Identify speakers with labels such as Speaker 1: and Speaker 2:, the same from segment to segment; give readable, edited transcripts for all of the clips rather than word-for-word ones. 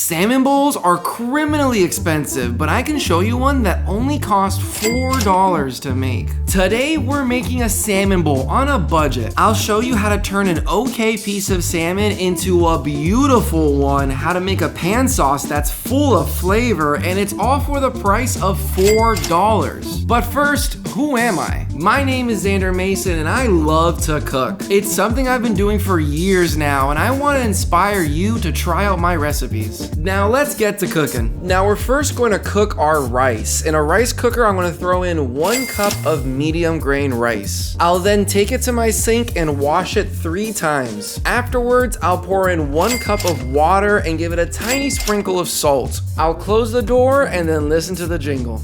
Speaker 1: Salmon bowls are criminally expensive, but I can show you one that only costs $4 to make. Today, we're making a salmon bowl on a budget. I'll show you how to turn an okay piece of salmon into a beautiful one, how to make a pan sauce that's full of flavor, and it's all for the price of $4. But first, who am I? My name is Xander Mason, and I love to cook. It's something I've been doing for years now, and I want to inspire you to try out my recipes. Now let's get to cooking. Now we're first going to cook our rice. In a rice cooker, I'm going to throw in 1 cup of medium grain rice. I'll then take it to my sink and wash it 3 times. Afterwards, I'll pour in 1 cup of water and give it a tiny sprinkle of salt. I'll close the door and then listen to the jingle.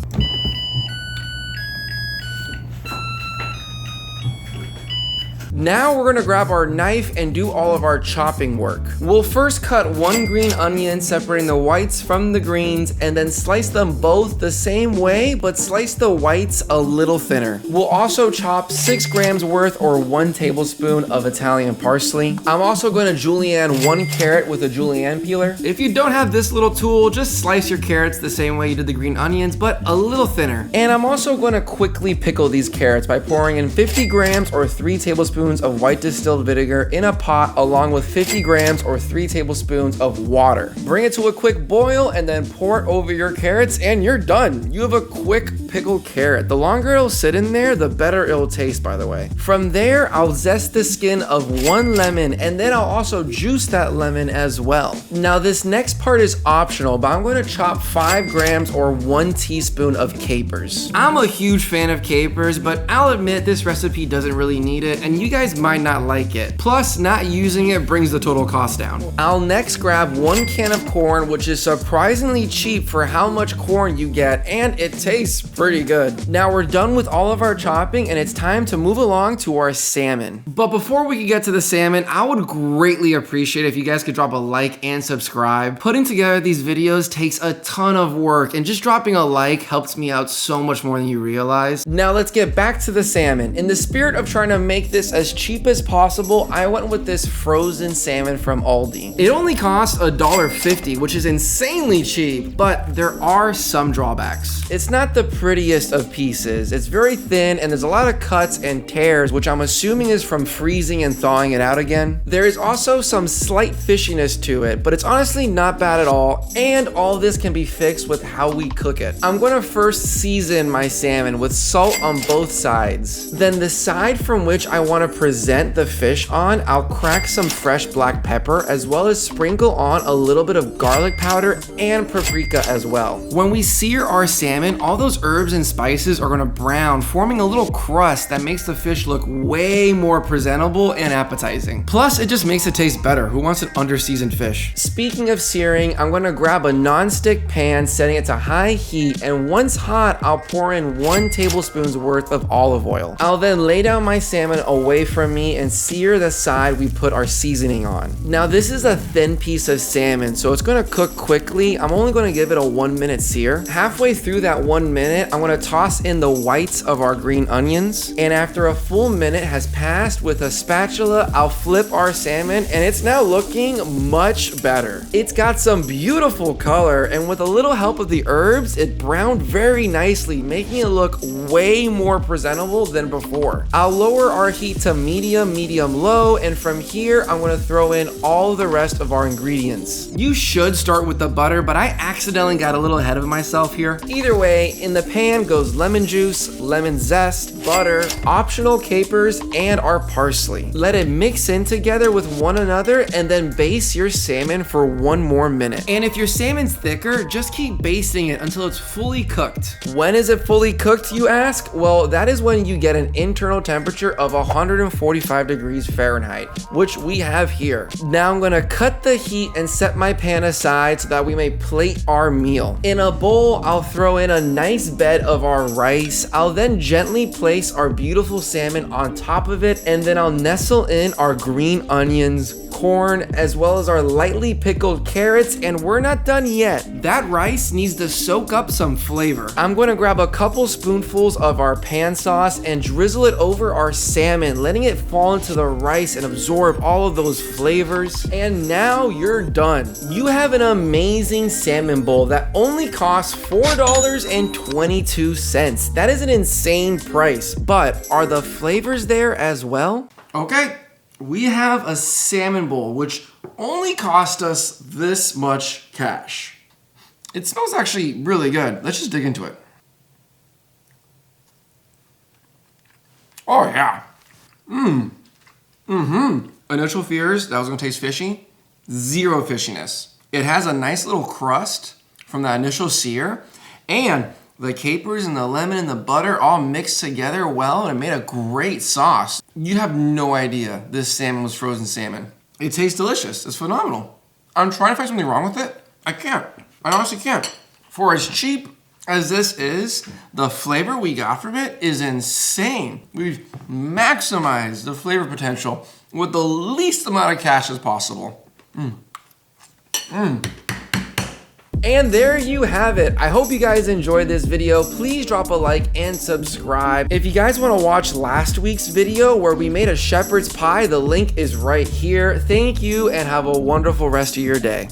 Speaker 1: Now we're gonna grab our knife and do all of our chopping work. We'll first cut 1 green onion, separating the whites from the greens, and then slice them both the same way, but slice the whites a little thinner. We'll also chop 6 grams worth or 1 tablespoon of Italian parsley. I'm also gonna julienne 1 carrot with a julienne peeler. If you don't have this little tool, just slice your carrots the same way you did the green onions, but a little thinner. And I'm also gonna quickly pickle these carrots by pouring in 50 grams or 3 tablespoons of white distilled vinegar in a pot, along with 50 grams or 3 tablespoons of water. Bring it to a quick boil and then pour it over your carrots and you're done. You have a quick pickled carrot. The longer it'll sit in there, the better it'll taste, by the way. From there, I'll zest the skin of 1 lemon and then I'll also juice that lemon as well. Now this next part is optional, but I'm going to chop 5 grams or 1 teaspoon of capers. I'm a huge fan of capers, but I'll admit this recipe doesn't really need it, and you guys might not like it. Plus, not using it brings the total cost down. I'll next grab 1 can of corn, which is surprisingly cheap for how much corn you get, and it tastes pretty good. Now we're done with all of our chopping, and it's time to move along to our salmon. But before we can get to the salmon, I would greatly appreciate if you guys could drop a like and subscribe. Putting together these videos takes a ton of work, and just dropping a like helps me out so much more than you realize. Now let's get back to the salmon. In the spirit of trying to make this as cheap as possible, I went with this frozen salmon from Aldi. It only costs $1.50, which is insanely cheap, but there are some drawbacks. It's not the prettiest of pieces. It's very thin and there's a lot of cuts and tears, which I'm assuming is from freezing and thawing it out again. There is also some slight fishiness to it, but it's honestly not bad at all, and all this can be fixed with how we cook it. I'm going to first season my salmon with salt on both sides. Then the side from which I want to present the fish on, I'll crack some fresh black pepper as well as sprinkle on a little bit of garlic powder and paprika as well. When we sear our salmon, all those herbs and spices are gonna brown, forming a little crust that makes the fish look way more presentable and appetizing. Plus, it just makes it taste better. Who wants an under-seasoned fish? Speaking of searing, I'm gonna grab a non-stick pan, setting it to high heat, and once hot, I'll pour in 1 tablespoon's worth of olive oil. I'll then lay down my salmon away from me and sear the side we put our seasoning on. Now this is a thin piece of salmon, so it's gonna cook quickly. I'm only gonna give it a 1-minute sear. Halfway through that 1 minute, I'm gonna toss in the whites of our green onions, and after a full minute has passed, with a spatula, I'll flip our salmon, and it's now looking much better. It's got some beautiful color, and with a little help of the herbs, it browned very nicely, making it look way more presentable than before. I'll lower our heat to medium low, and from here I'm going to throw in all the rest of our ingredients. You should start with the butter, but I accidentally got a little ahead of myself here. Either way, in the pan goes lemon juice, lemon zest, butter, optional capers, and our parsley. Let it mix in together with one another and then baste your salmon for 1 more minute. And if your salmon's thicker, just keep basting it until it's fully cooked. When is it fully cooked, you ask? Well, that is when you get an internal temperature of 145 degrees Fahrenheit, which we have here. Now I'm gonna cut the heat and set my pan aside so that we may plate our meal. In a bowl, I'll throw in a nice bed bed of our rice. I'll then gently place our beautiful salmon on top of it, and then I'll nestle in our green onions, corn, as well as our lightly pickled carrots, and we're not done yet. That rice needs to soak up some flavor. I'm gonna grab a couple spoonfuls of our pan sauce and drizzle it over our salmon, letting it fall into the rice and absorb all of those flavors. And now you're done. You have an amazing salmon bowl that only costs $4.22. That is an insane price, but are the flavors there as well? Okay. We have a salmon bowl, which only cost us this much cash. It smells actually really good. Let's just dig into it. Oh yeah. Initial fears, that was gonna taste fishy. Zero fishiness. It has a nice little crust from that initial sear, and the capers and the lemon and the butter all mixed together well, and it made a great sauce. You have no idea this salmon was frozen salmon. It tastes delicious. It's phenomenal. I'm trying to find something wrong with it. I can't. I honestly can't. For as cheap as this is, the flavor we got from it is insane. We've maximized the flavor potential with the least amount of cash as possible. And there you have it. I hope you guys enjoyed this video. Please drop a like and subscribe. If you guys want to watch last week's video where we made a shepherd's pie, the link is right here. Thank you and have a wonderful rest of your day.